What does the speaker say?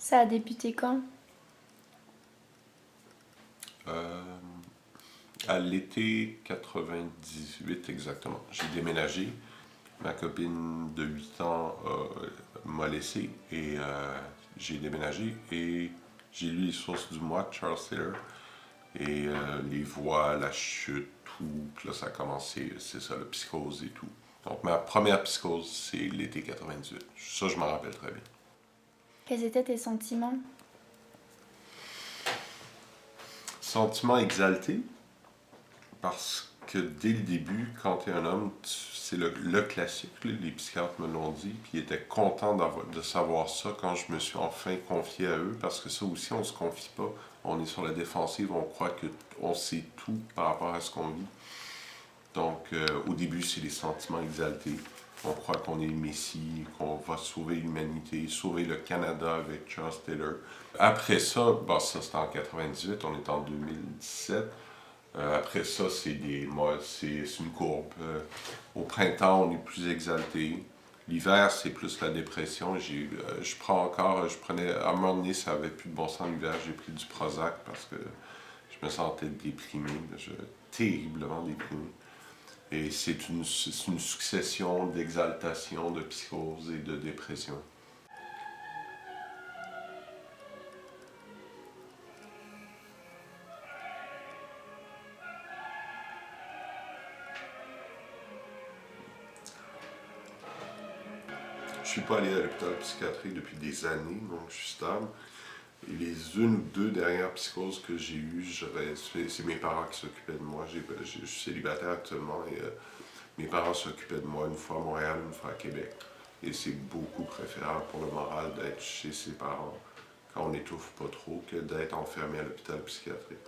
Ça a débuté quand? Euh, à l'été 98 exactement. J'ai déménagé. Ma copine de 8 ans m'a laissé et j'ai déménagé et j'ai lu Les Sources du Moi de Charles Taylor. Et les voix, la chute, tout. Puis là, ça a commencé, c'est ça, la psychose et tout. Donc, ma première psychose, c'est l'été 98. Ça, je m'en rappelle très bien. Quels étaient tes sentiments? Sentiment exalté, parce que dès le début, quand tu es un homme, c'est le classique, là, les psychiatres me l'ont dit, puis ils étaient contents de savoir ça quand je me suis enfin confié à eux, parce que ça aussi, on se confie pas. On est sur la défensive, on croit qu'on sait tout par rapport à ce qu'on vit. Donc, au début, c'est les sentiments exaltés. On croit qu'on est le Messie, qu'on va sauver l'humanité, sauver le Canada avec Charles Taylor. Après ça, bah, ça c'était en 98, on est en 2017. Après ça, c'est des modes, c'est une courbe. Au printemps, on est plus exalté. L'hiver, c'est plus la dépression. Je prends encore, je prenais, à un moment donné, ça avait plus de bon sens l'hiver, j'ai pris du Prozac parce que je me sentais déprimé, terriblement déprimé. Et c'est une succession d'exaltation, de psychose et de dépression. Je suis pas allé à l'hôpital psychiatrique depuis des années, donc je suis stable. Et les une ou deux dernières psychoses que j'ai eues, c'est mes parents qui s'occupaient de moi. Je suis célibataire actuellement et mes parents s'occupaient de moi une fois à Montréal, une fois à Québec. Et c'est beaucoup préférable pour le moral d'être chez ses parents quand on n'étouffe pas trop que d'être enfermé à l'hôpital psychiatrique.